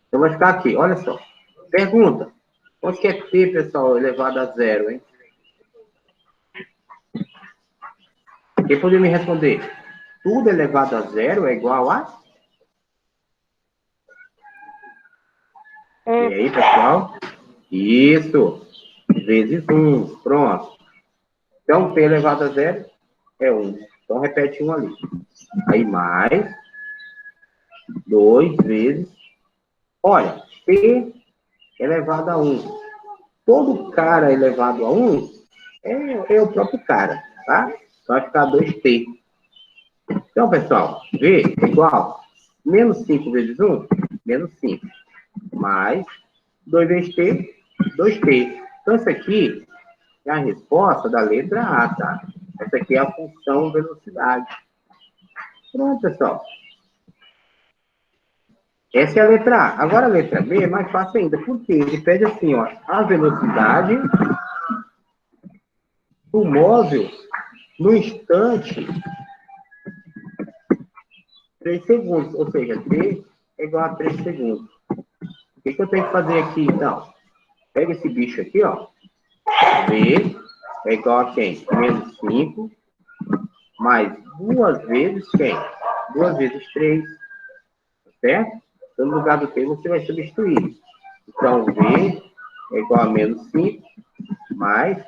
[SPEAKER 1] Então vai ficar aqui, olha só. Pergunta. Quanto que é P, pessoal, elevado a zero, hein? Quem poderia me responder? Tudo elevado a zero é igual a? E aí, pessoal? Isso. Vezes 1. Pronto. Então, P elevado a zero é 1. Então, repete 1 ali. Aí, mais 2 vezes. Olha, P elevado a 1. Todo cara elevado a 1 é o próprio cara, tá? Vai ficar 2T. Então, pessoal, V é igual menos 5 vezes 1, menos 5. Mais 2 vezes T, 2T. Então, isso aqui é a resposta da letra A, tá? Essa aqui é a função velocidade. Pronto, pessoal. Essa é a letra A. Agora a letra B é mais fácil ainda. Por quê? Ele pede assim, ó, a velocidade do móvel no instante 3 segundos. Ou seja, T é igual a 3 segundos. O que eu tenho que fazer aqui, então? Pega esse bicho aqui, ó. V é igual a quem? Menos 5 mais 2 vezes quem? 2 vezes 3. Certo? Então, no lugar do T, você vai substituir. Então, V é igual a menos 5, mais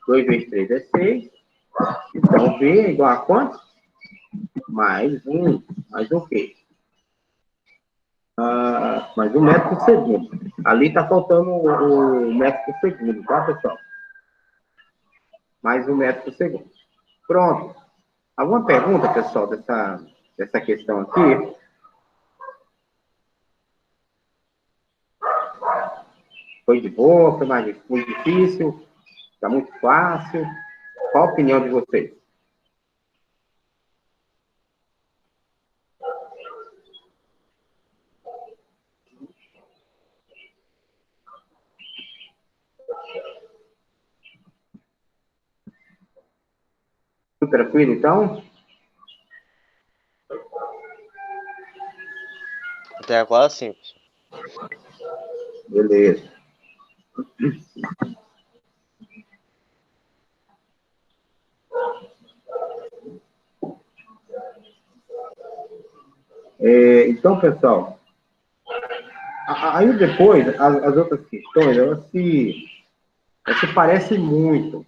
[SPEAKER 1] 2 vezes 3 é 6. Então, V é igual a quanto? Mais 1. Mais o quê? Mais 1 metro por segundo. Ali está faltando o metro por segundo, tá, pessoal? Mais 1 metro por segundo. Pronto. Alguma pergunta, pessoal, dessa questão aqui? Foi de boa? Foi muito difícil? Está muito fácil? Qual a opinião de vocês? Tudo tranquilo, então?
[SPEAKER 2] Até agora sim, professor.
[SPEAKER 1] Beleza. Então, pessoal, aí depois, as outras questões, elas se parecem muito.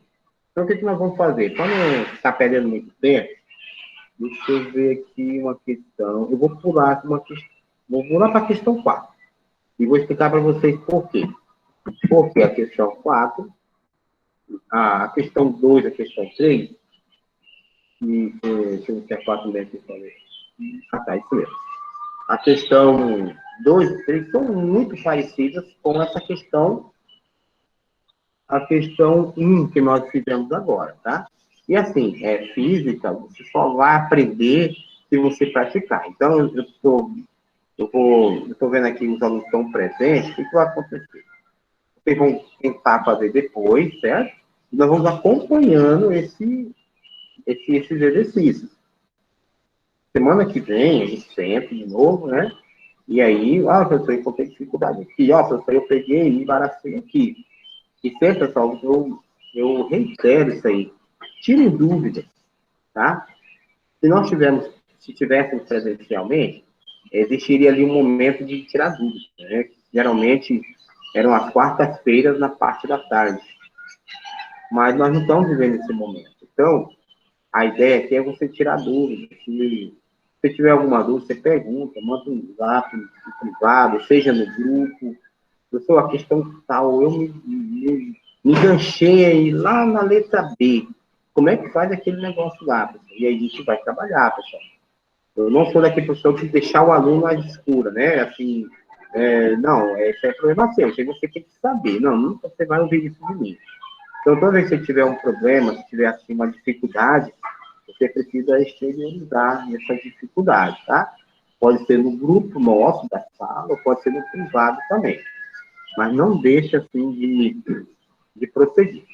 [SPEAKER 1] Então, o que nós vamos fazer? Para não ficar perdendo muito tempo, deixa eu ver aqui uma questão. Eu vou pular uma questão. Vou pular para a questão 4. E vou explicar para vocês por quê. Porque a questão 4, a questão 2, a questão 3, e deixa eu ver se é 4 mesmo que eu falei. Ah, tá, isso mesmo. a questão 2 e 3 são muito parecidas com essa questão, a questão 1 que nós fizemos agora, tá? E assim, física, você só vai aprender se você praticar. Então, eu estou vendo aqui os alunos que estão presentes, o que vai acontecer? Vocês vão tentar fazer depois, certo? E nós vamos acompanhando esses exercícios. Semana que vem, a gente senta de novo, né? E aí, professor, eu encontrei dificuldade aqui. Professor, eu peguei e embaracei aqui. E sempre, pessoal, eu reitero isso aí. Tirem dúvidas, tá? Se tivéssemos presencialmente, existiria ali um momento de tirar dúvidas, né? Geralmente, eram as quartas-feiras na parte da tarde. Mas nós não estamos vivendo esse momento. Então, a ideia aqui é você tirar dúvidas. Se você tiver alguma dúvida, você pergunta, manda um zap no privado, seja no grupo. Professor, a questão tal, eu me enganchei aí lá na letra B. Como é que faz aquele negócio lá, pessoal? E aí a gente vai trabalhar, pessoal. Eu não sou daquele professor que deixar o aluno às escuras, né? Assim, não, esse é problema seu, você tem que saber. Não, nunca você vai ouvir isso de mim. Então, toda vez que você tiver um problema, se tiver assim, uma dificuldade, você precisa exteriorizar essa dificuldade, tá? Pode ser no grupo nosso da sala, ou pode ser no privado também. Mas não deixa, assim, de prosseguir.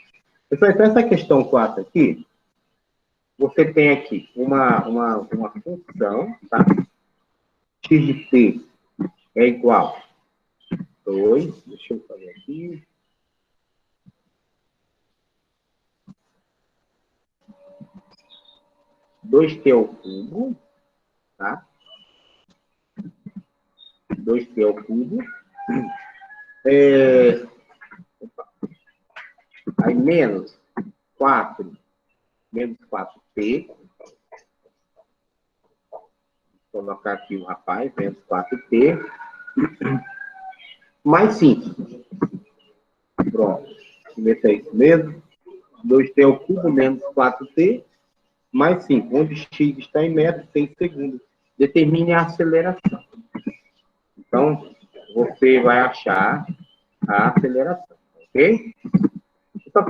[SPEAKER 1] Pessoal, então, essa questão 4 aqui, você tem aqui uma função, tá? X de t é igual a 2, deixa eu fazer aqui. Dois t ao cubo, tá? 2t ao cubo. Aí menos 4t. Vou colocar aqui o rapaz, menos 4t. Mais 5. Pronto. Vê se é isso mesmo. 2t ao cubo menos 4t. Mais 5. Onde x está em metros, tem segundos. Determine a aceleração. Então, você vai achar a aceleração, ok? Então,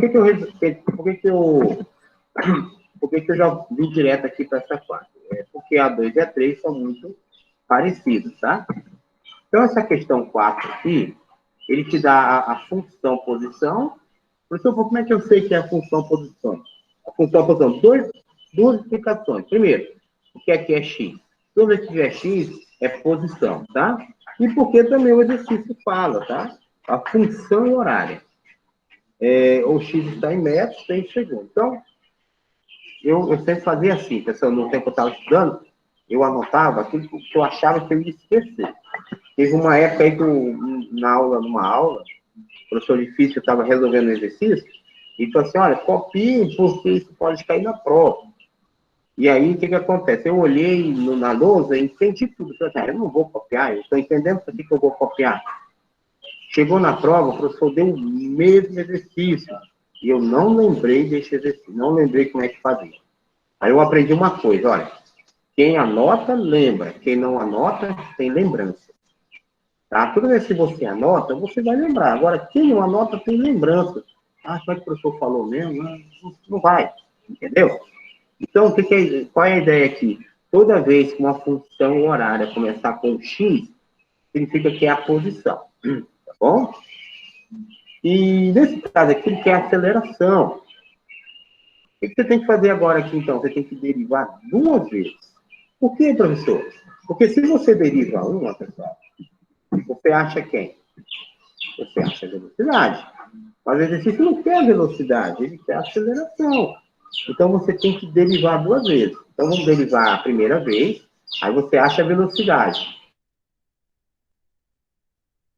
[SPEAKER 1] por que eu já vim direto aqui para essa parte? Porque a 2 e a 3 são muito parecidos, tá? Então, essa questão 4 aqui, ele te dá a função posição. Professor, como é que eu sei que é a função posição? A função posição, duas explicações. Primeiro, o que é x? Toda vez que tiver x, é posição, tá? E porque também o exercício fala, tá? A função horária. O x está em metros, tem segundos. Então, eu sempre fazia assim, pessoal, no tempo que eu estava estudando, eu anotava aquilo que eu achava que eu ia esquecer. Teve uma época aí que numa aula, o professor difícil estava resolvendo o exercício, e falou assim, olha, copie, porque isso pode cair na prova. E aí, o que acontece? Eu olhei na lousa e entendi tudo. Eu falei, eu não vou copiar, eu estou entendendo por que eu vou copiar. Chegou na prova, o professor deu o mesmo exercício. E eu não lembrei desse exercício, não lembrei como é que fazia. Aí eu aprendi uma coisa, olha, quem anota, lembra. Quem não anota, tem lembrança. Tá? Toda vez que você anota, você vai lembrar. Agora, quem não anota, tem lembrança. Como é que o professor falou mesmo? Não vai, entendeu? Então, qual é a ideia aqui? Toda vez que uma função horária começar com x, significa que é a posição. Tá bom? E nesse caso aqui, ele quer aceleração. O que você tem que fazer agora aqui, então? Você tem que derivar 2 vezes. Por quê, professor? Porque se você deriva uma, pessoal, você acha quem? Você acha a velocidade. Mas o exercício não quer velocidade, ele quer aceleração. Então, você tem que derivar 2 vezes. Então, vamos derivar a primeira vez, aí você acha a velocidade.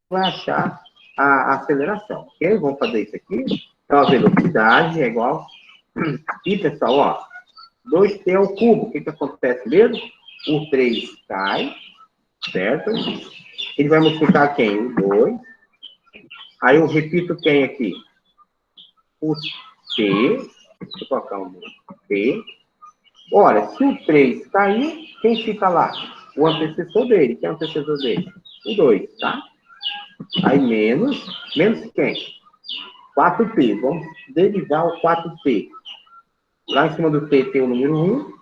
[SPEAKER 1] Vai achar a aceleração, ok? Vamos fazer isso aqui. Então, a velocidade é igual... E, pessoal, ó, 2t ao cubo. O que acontece mesmo? O 3 cai, certo? Ele vai multiplicar quem? O 2. Aí eu repito quem aqui? O t. Deixa eu colocar um t. Olha, se o 3 cair, quem fica lá? o antecessor dele. Quem é o antecessor dele? O 2, tá? Aí menos quem? 4t. Vamos derivar o 4t. Lá em cima do t tem o número 1.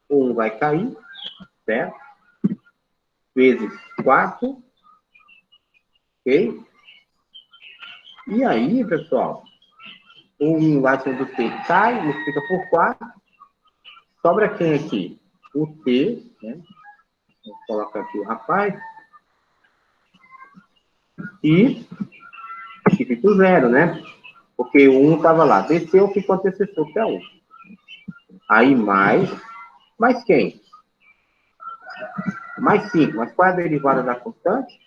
[SPEAKER 1] O 1 vai cair, certo? Vezes 4. Ok? E aí, pessoal, o 1 lá em cima do t cai, multiplica por 4. Sobra quem aqui? O t, né? Vou colocar aqui o rapaz. E aqui fica o 0, né? Porque o 1 estava lá. Desceu, fica o antecessor, que é 1. Aí mais quem? Mais 5. Mas qual é a derivada da constante?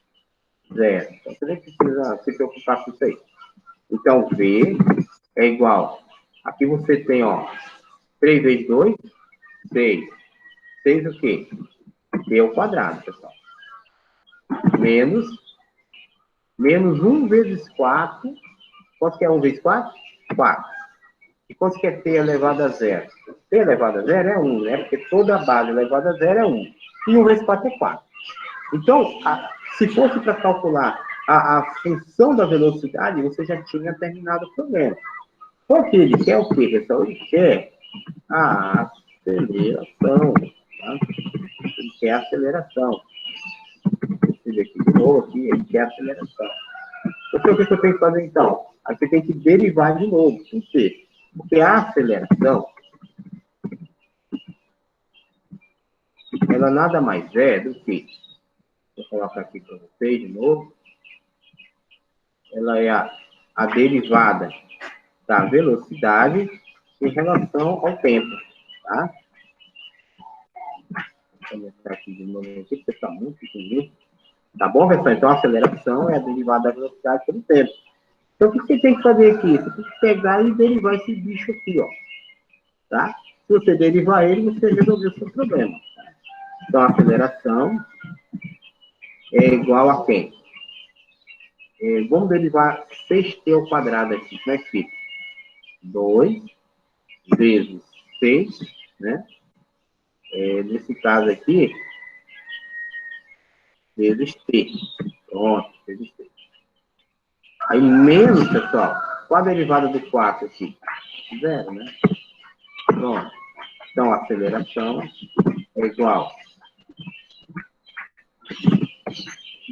[SPEAKER 1] 0. Então, você nem precisa se preocupar com isso aí. Então, V é igual. Aqui você tem, ó, 3 vezes 2, 6. 6 o quê? V ao quadrado, pessoal. Menos 1 vezes 4. Quanto que é 1 vezes 4? 4. E quanto que é t elevado a 0? T elevado a 0 é 1, né? Porque toda a base elevada a 0 é 1. E 1 vezes 4 é 4. Então, se fosse para calcular a função da velocidade, você já tinha terminado o problema. Só que ele quer o quê, pessoal? Ele quer a aceleração. Tá? Ele quer a aceleração. Vou escrever aqui de novo, aqui, ele quer a aceleração. Então, o que eu tenho que fazer, então? Aí você tem que derivar de novo. Por quê? Porque a aceleração, ela nada mais é do que, vou colocar aqui para vocês de novo, ela é a derivada da velocidade em relação ao tempo, tá? Vou começar aqui de novo aqui, porque está muito difícil. Tá bom, pessoal? Então, a aceleração é a derivada da velocidade pelo tempo. Então, o que você tem que fazer aqui? Você tem que pegar e derivar esse bicho aqui, ó. Tá? Se você derivar ele, você resolveu o seu problema. Tá? Então, a aceleração é igual a quem? Vamos derivar 6t ao quadrado aqui. Como é que fica? 2 vezes 6, né? Nesse caso aqui, vezes t. Pronto, vezes t. Aí, menos, pessoal, qual a derivada do 4 aqui? 0, né? Pronto. Então, a aceleração é igual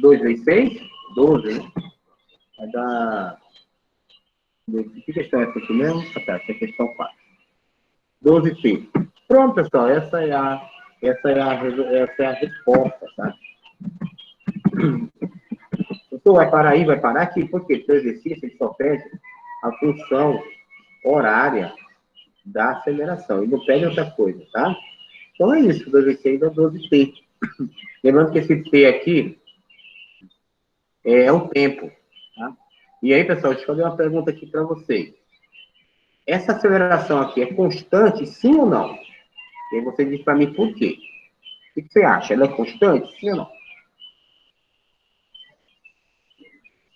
[SPEAKER 1] 2 vezes 6, 12, né? Vai dar... Que questão é essa aqui mesmo? Ah, tá, essa é a questão 4. 12t. Pronto, pessoal, essa é a resposta, tá? Então, vai parar aí, vai parar aqui, porque o exercício ele só pede a função horária da aceleração, e não pede outra coisa, tá? Então, é isso, 2 vezes 6 é 12t. Lembrando que esse t aqui é o tempo, tá? E aí, pessoal, deixa eu fazer uma pergunta aqui para vocês. Essa aceleração aqui é constante, sim ou não? E aí você diz para mim por quê. O que você acha? Ela é constante, sim ou não?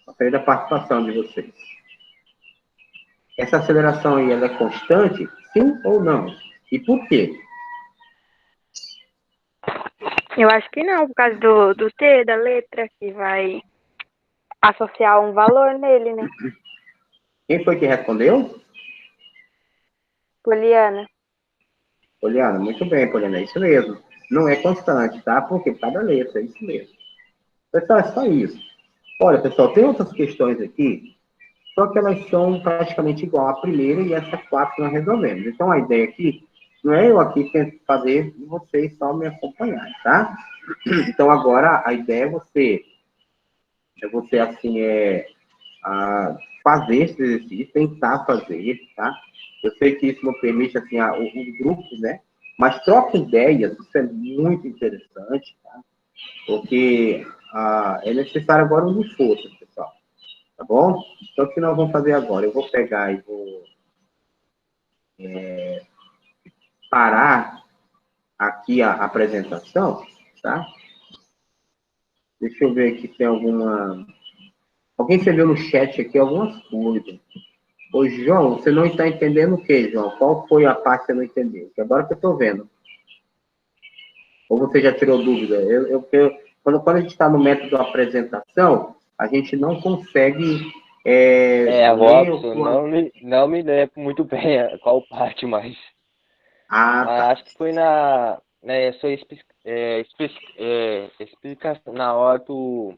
[SPEAKER 1] Gostaria da participação de vocês. Essa aceleração aí, ela é constante, sim ou não? E por quê?
[SPEAKER 4] Eu acho que não, por causa do T, da letra, que vai associar um valor nele, né?
[SPEAKER 1] Quem foi que respondeu?
[SPEAKER 4] Poliana.
[SPEAKER 1] Poliana, muito bem, Poliana, é isso mesmo. Não é constante, tá? Porque cada letra, é isso mesmo. Pessoal, é só isso. Olha, pessoal, tem outras questões aqui, só que elas são praticamente igual à primeira e essa 4 que nós resolvemos. Então, a ideia aqui, não é eu aqui tento fazer e vocês só me acompanharem, tá? Então, agora, a ideia é você assim, fazer esse exercício, tentar fazer, tá? Eu sei que isso não permite, assim, o grupo, né? Mas troca ideias, isso é muito interessante, tá? Porque é necessário agora um esforço, pessoal. Tá bom? Então, o que nós vamos fazer agora? Eu vou pegar e vou parar aqui a apresentação, tá? Deixa eu ver aqui se tem alguma... Alguém escreveu no chat aqui algumas coisas. Ô, João, você não está entendendo o quê, João? Qual foi a parte que você não entendeu? Que agora que eu estou vendo. Ou você já tirou dúvida? Quando a gente está no método da apresentação, a gente não consegue
[SPEAKER 2] Robson, não me lembro muito bem qual parte mais.
[SPEAKER 1] Ah,
[SPEAKER 2] Mas
[SPEAKER 1] tá.
[SPEAKER 2] acho que foi sua explicação na hora do.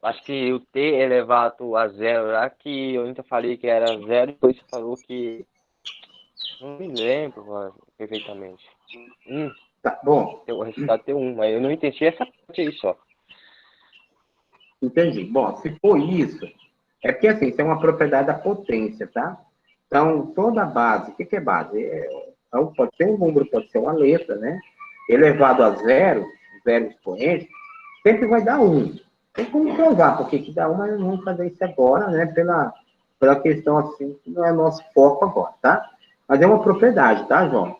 [SPEAKER 2] Acho que o t elevado a zero lá, que eu ainda falei que era zero, depois você falou que. Não me lembro, mano, perfeitamente.
[SPEAKER 1] Tá bom.
[SPEAKER 2] O resultado tem mas eu não entendi essa parte aí só.
[SPEAKER 1] Entendi. Bom, se for isso, é porque assim, isso é uma propriedade da potência, tá? Então, toda base, o que é base? Então, pode ser um número, pode ser uma letra, né? Elevado a zero, zero expoente, sempre vai dar 1. Tem como provar porque que dá 1, mas não vamos fazer isso agora, né? Pela questão assim, que não é nosso foco agora, tá? Mas é uma propriedade, tá, João?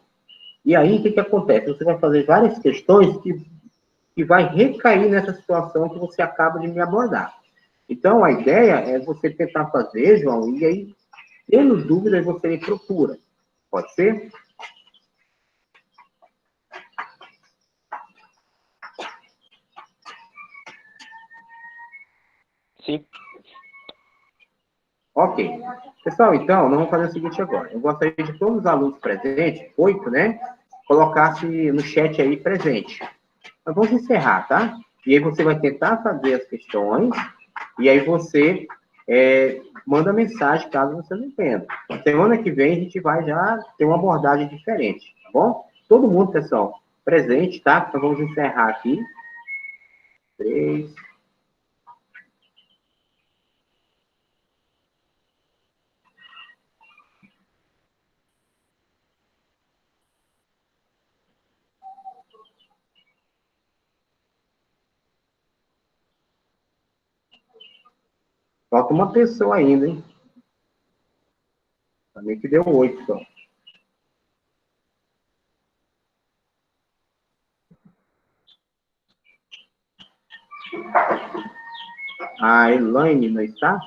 [SPEAKER 1] E aí, o que acontece? Você vai fazer várias questões que vai recair nessa situação que você acaba de me abordar. Então, a ideia é você tentar fazer, João, e aí, tendo dúvidas, você me procura. Pode ser?
[SPEAKER 2] Sim.
[SPEAKER 1] Ok. Pessoal, então, nós vamos fazer o seguinte agora. Eu gostaria de todos os alunos presentes, 8, né? Colocasse no chat aí presente. Nós vamos encerrar, tá? E aí você vai tentar fazer as questões, e aí você manda mensagem caso você não entenda. Semana que vem a gente vai já ter uma abordagem diferente, tá bom? Todo mundo, pessoal, presente, tá? Então vamos encerrar aqui. 3. Falta uma pessoa ainda, hein? Também que deu 8, só. A Elaine não está?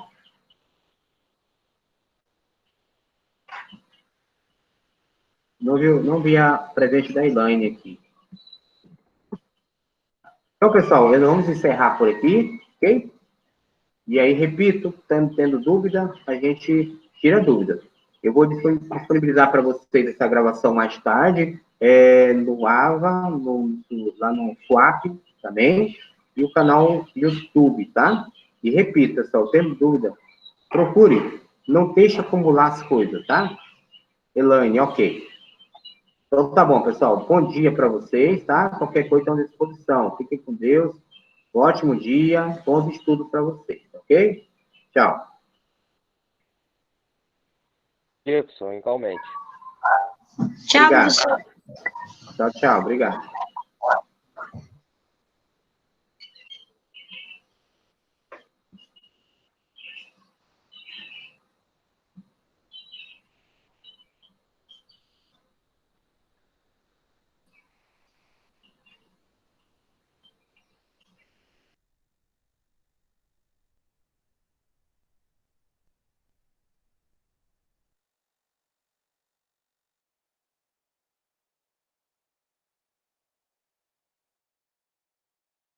[SPEAKER 1] Não vi a presente da Elaine aqui. Então, pessoal, vamos encerrar por aqui, ok? E aí, repito, tendo dúvida, a gente tira dúvida. Eu vou disponibilizar para vocês essa gravação mais tarde, no AVA, lá no Swap também, e o canal YouTube, tá? E repito, pessoal, tendo dúvida, procure, não deixe acumular as coisas, tá? Elaine, ok. Então, tá bom, pessoal. Bom dia para vocês, tá? Qualquer coisa, estão à disposição. Fiquem com Deus. Ótimo dia. Bons estudos para vocês, ok? Tchau.
[SPEAKER 2] Jefferson, igualmente.
[SPEAKER 3] Tchau,
[SPEAKER 1] Obrigado.
[SPEAKER 3] professor.
[SPEAKER 1] Tchau, tchau. Obrigado.